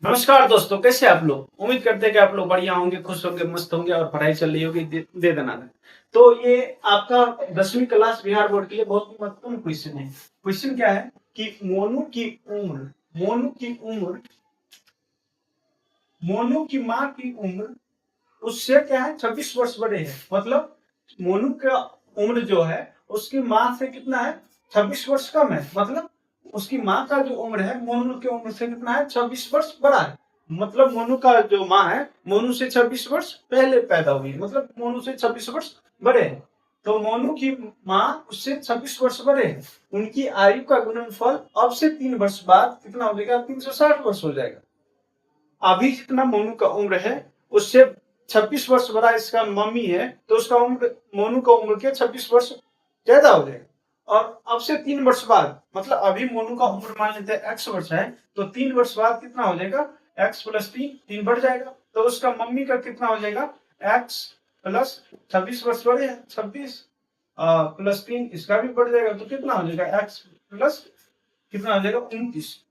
नमस्कार दोस्तों, कैसे आप लोग? उम्मीद करते हैं कि आप लोग बढ़िया होंगे, खुश होंगे, मस्त होंगे और पढ़ाई चल रही होगी दे दनादन। तो ये आपका 10वीं क्लास बिहार बोर्ड के लिए बहुत ही महत्वपूर्ण क्वेश्चन है। क्वेश्चन क्या है कि मोनू की माँ की उम्र उससे क्या है 26 वर्ष बड़े है। मतलब मोनू का उम्र जो है उसकी माँ से कितना है 26 वर्ष कम है। मतलब उसकी माँ का जो उम्र है मोनू की उम्र से कितना है 26 वर्ष बड़ा है। मतलब मोनू का जो माँ है मोनू से 26 वर्ष पहले पैदा हुई, मतलब मोनू से 26 वर्ष बड़े है। तो मोनू की माँ उससे 26 वर्ष बड़े है। उनकी आयु का गुणनफल अब से 3 वर्ष बाद कितना हो जाएगा? 360 वर्ष हो जाएगा। अभी जितना मोनू का उम्र है उससे 26 वर्ष बड़ा इसका मम्मी है, तो उसका उम्र मोनू का उम्र के 26 वर्ष ज्यादा हो जाएगा। और अब से 3 वर्ष बाद, मतलब अभी मोनू का उम्र मान लेते हैं x वर्ष है, तो 3 वर्ष बाद कितना हो जाएगा? x प्लस 3 बढ़ जाएगा, तो उसका मम्मी का कितना हो जाएगा? x प्लस 26 वर्ष बढ़े हैं, 26 प्लस 3 इसका भी बढ़ जाएगा, तो कितना हो जाएगा? x प्लस कितना हो जाएगा? 29।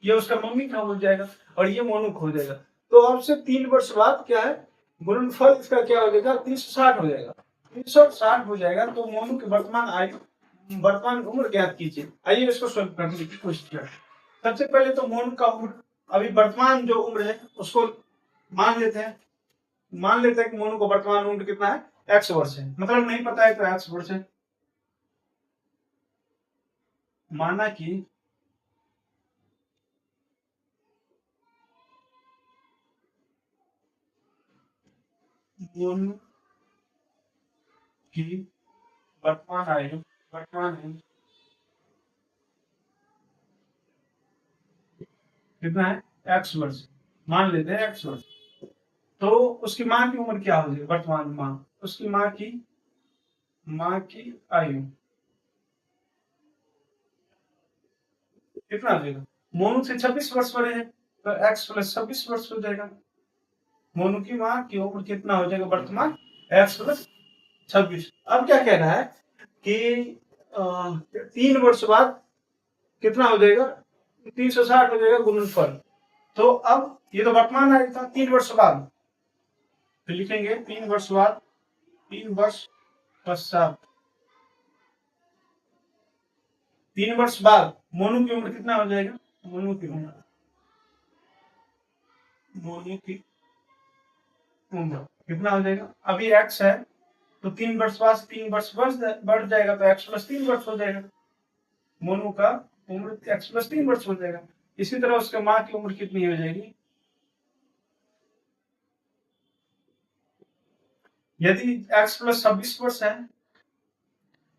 ये उसका मम्मी का हो जाएगा और ये मोनू हो जाएगा। तो अब से 3 वर्ष बाद क्या है? गुणनफल इसका क्या हो जाएगा? 360 हो जाएगा। 360 हो जाएगा तो मोनू की वर्तमान उम्र ज्ञात कीजिए। आइए इसको सॉल्व करने की कोशिश करें। सबसे पहले तो मोनू का उम्र, अभी वर्तमान जो उम्र है उसको मान लेते हैं। मान लेते हैं कि मोनू का वर्तमान उम्र कितना है? x वर्ष है। मतलब नहीं पता है तो x वर्ष है। माना कि मोनू की वर्तमान आयु कितना है? x वर्ष। मान लेते हैं x वर्ष। तो उसकी माँ की उम्र क्या हो जाएगी? वर्तमान माँ, उसकी माँ की आयु कितना हो जाएगा? मोनू से 26 वर्ष बड़े हैं तो x प्लस 26 वर्ष हो जाएगा। मोनू की माँ की उम्र कितना हो जाएगा वर्तमान? x plus 26। अब क्या कहना है कि 3 वर्ष बाद कितना हो जाएगा? 360 हो जाएगा गुणनफल। तो अब ये तो वर्तमान आयु था। 3 वर्ष बाद तो लिखेंगे 3 वर्ष बाद, 3 वर्ष पश्चात, 3 वर्ष बाद मोनू की उम्र कितना हो जाएगा? मोनू की उम्र कितना हो जाएगा? अभी x है तो 3 वर्ष बाद 3 वर्ष बढ़ जाएगा तो x प्लस 3 वर्ष हो जाएगा। मोनू का उम्र x प्लस 3 वर्ष हो जाएगा। इसी तरह उसके माँ की उम्र कितनी हो जाएगी? यदि x प्लस 26 वर्ष है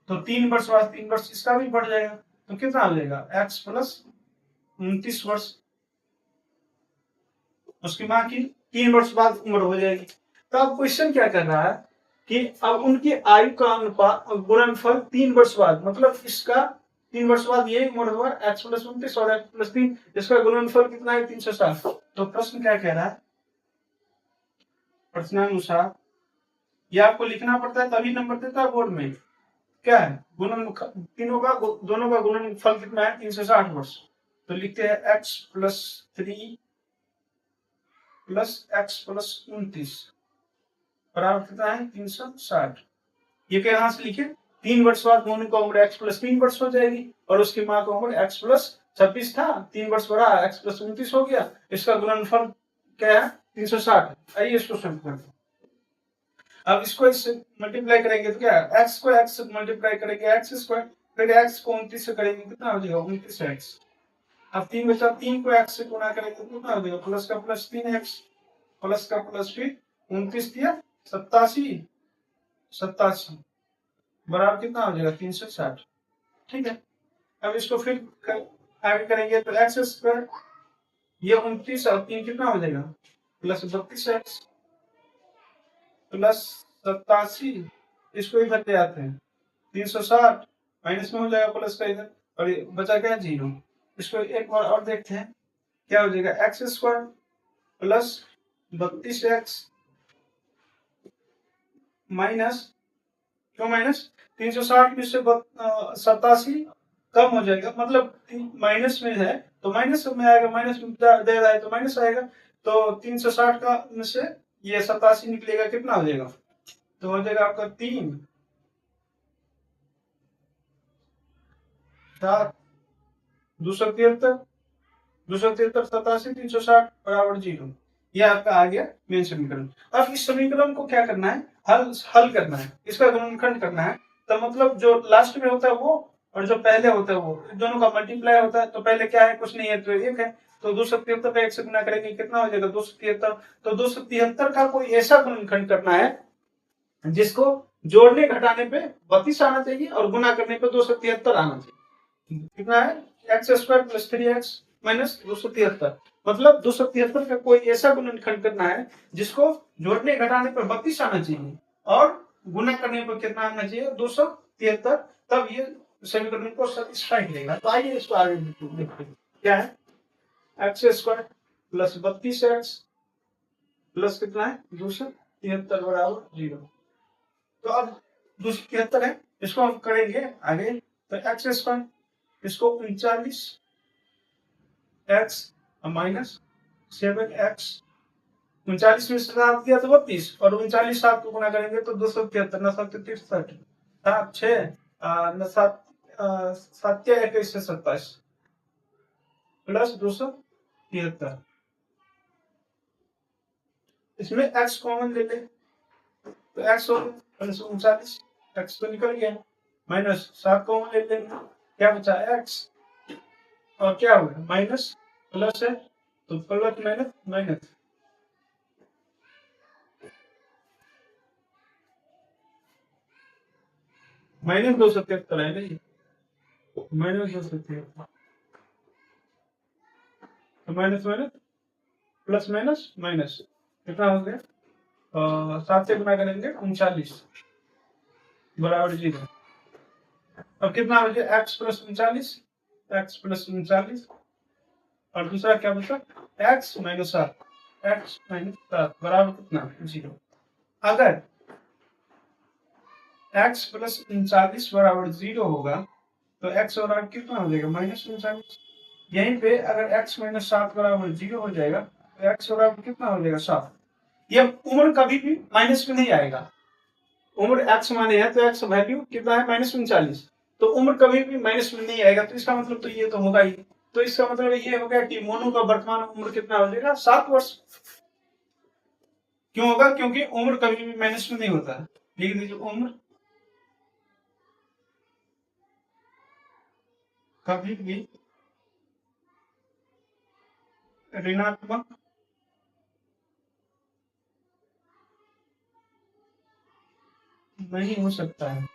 तो 3 वर्ष बाद 3 वर्ष इसका भी बढ़ जाएगा, तो कितना हो जाएगा? x प्लस 29 वर्ष उसकी माँ की 3 वर्ष बाद उम्र हो जाएगी। तो अब क्वेश्चन क्या कर रहा है कि अब उनकी आयु का अनुपात गुणनफल 3 वर्ष बाद, मतलब इसका 3 वर्ष बाद ये उम्र हुआ x प्लस 29 और x प्लस 3, इसका गुणनफल कितना है? 360। तो प्रश्न क्या कह रहा है? प्रश्नानुसार ये आपको लिखना पड़ता है तभी नंबर देता है बोर्ड में। क्या है? दोनों का गुणनफल कितना है? 360 वर्ष। तो लिखते हैं x plus 3 plus x plus 29 बराबर कितना है? 360। ये कहां से लिखे? 3 वर्ष बाद मोनू का उम्र x प्लस 3 वर्ष हो जाएगी और उसकी माँ का उम्र x प्लस 26 था, 3 वर्ष बढ़ा x प्लस 29 हो गया। इसका गुणनफल क्या है? 360। आइए इसको सॉल्व करते हैं। अब इसको इससे मल्टीप्लाई करेंगे तो क्या है? x को x से मल्टीप्लाई करेंगे x स्क्वायर, फिर x को 29 से करेंगे कितना हो जाएगा? 29x। अब 3 बचा, 3 को x से गुणा करेंगे तो कितना हो जाएगा? प्लस का प्लस 3x प्लस का प्लस फिर 29 दिया 87 बराबर कितना हो जाएगा? 360। ठीक है। अब इसको फिर आगे करेंगे तो एक्स स्क्वायर, ये 29 और 3 कितना हो जाएगा? प्लस 32x प्लस 87, इसको इधर ले आते हैं 360 माइनस में हो जाएगा प्लस का इधर, और ये बचा क्या? 0। इसको एक बार और देखते हैं क्या हो जाएगा? X square plus 32x minus, क्यों माइनस? 360 में से 87 कम हो जाएगा, मतलब माइनस में है तो माइनस में आएगा, माइनस में दे रहा है तो माइनस आएगा। तो 360 का में से ये 87 निकलेगा, कितना हो जाएगा? तो हो जाएगा आपका 3 7 273 273 87 360 बराबर 0। ये आपका आ गया मेन समीकरण। अब इस समीकरण को क्या करना है? हल करना है, इसका गुणनखंड करना है। तो मतलब जो लास्ट में होता है वो और जो पहले होता है वो, दोनों का मल्टीप्लाई होता है। तो पहले क्या है? कुछ नहीं है तो 1 है, तो 273 का 1 से गुना करेंगे, कितना हो जाएगा? 273। तो 273 का कोई ऐसा गुणनखंड करना है जिसको जोड़ने घटाने पे 32 आना चाहिए और गुना करने पे 273 आना चाहिए। कितना है? x² + 3x - 273। मतलब 273 का कोई ऐसा गुणनखंड करना है जिसको जोड़ने घटाने पर 32 आना चाहिए और गुना करने पर कितना आना चाहिए? 273। तब ये समीकरण को सेटिस्फाई करेगा। तो आइए इसको आगे देखते हैं। क्या है? x² + 32x प्लस कितना है? 273 बराबर 0। तो अब 273 है, इसको हम करेंगे आगे। तो x², इसको 39 x माइनस 7x, 39 में से 7 दिया तो 32 और 39 7 को गुना करेंगे तो 273 न 7 63 7 6 न 7 7 21 से 27 प्लस 273। इसमें x कॉमन ले ले तो x हो गया प्लस 39, x तो निकल गया, माइनस 7 कॉमन ले लेंगे, क्या बचा? x और क्या हो गया? माइनस प्लस है तो प्लस माइनस माइनस, माइनस 273 है नहीं, माइनस 273, तो minus minus plus minus minus कितना हो गया? 7 से गुना करेंगे 39 बराबर 0। अब कितना हो गया? x + 39, x + 39 और दूसरा क्या बचा? x - 7, x - 7 बराबर कितना? 0। अगर x + 39 बराबर 0 होगा तो x बराबर कितना हो जाएगा? -39। यहीं पे अगर x - 7 बराबर 0 हो जाएगा तो x बराबर कितना हो जाएगा? 7। ये उम्र कभी भी माइनस में नहीं आएगा। उम्र x माने है तो x वैल्यू कितना है? -39। तो उम्र कभी भी माइनस में नहीं आएगा, तो इसका मतलब तो ये तो होगा ही। तो इसका मतलब ये हो गया कि मोनू का वर्तमान उम्र कितना हो जाएगा? 7 वर्ष। क्यों होगा? क्योंकि उम्र कभी भी माइनस में नहीं होता। लिख दीजिए, उम्र कभी भी ऋणात्मक नहीं हो सकता है,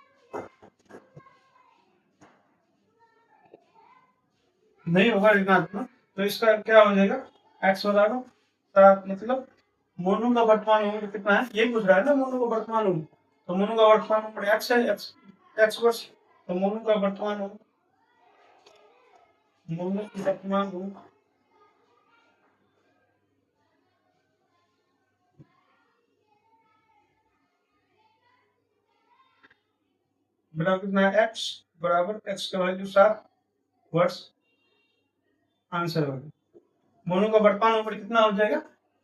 नहीं होगा ऋणात्मक। तो इसका क्या हो जाएगा? x बराबर 7। मतलब मोनू का वर्तमान उम्र कितना है? ये पूछ रहा है ना, मोनू का वर्तमान उम्र। तो मोनू का वर्तमान उम्र x है, x वर्ष। तो मोनू का वर्तमान उम्र, मोनू की वर्तमान उम्र बराबर कितना है? x बराबर x का वैल्यू 7 वर्ष। आंसर होगा मोनू का वर्तमान उम्र कितना हो जाएगा?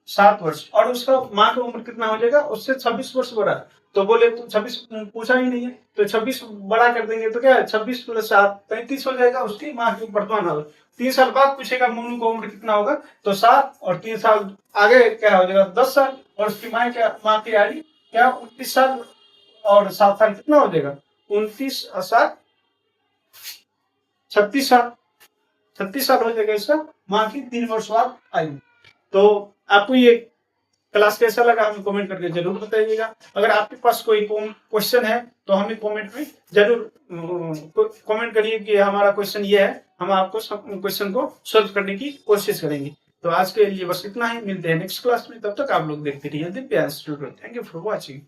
7 वर्ष। और उसका माँ का उम्र कितना हो जाएगा? उससे 26 वर्ष बड़ा। तो बोले तो 26 पूछा ही नहीं है, तो 26 बड़ा कर देंगे तो क्या है? 26 + 7 35 हो जाएगा उसकी माँ की वर्तमान उम्र। 3 साल बाद पूछेगा मोनू का उम्र कितना होगा, तो 7 और 3 साल आगे क्या हो जाएगा? 10 साल। और उसकी माँ की आयु क्या? 29 साल। और 7 साल कितना हो जाएगा? 29 और 7 36 साल। 36 साल हो जाएगा इसका माँ की 3 वर्ष बाद आयु। तो आपको ये क्लास कैसा लगा हमें कमेंट करके जरूर बताइएगा। अगर आपके पास कोई क्वेश्चन है तो हमें कमेंट में जरूर कमेंट करिए कि हमारा क्वेश्चन ये है, हम आपको क्वेश्चन को सॉल्व करने की कोशिश करेंगे। तो आज के लिए बस इतना ही, मिलते हैं नेक्स्ट क्लास में। तब तक आप लोग देखते रहिए Divyansh tutorial. Thank you for watching.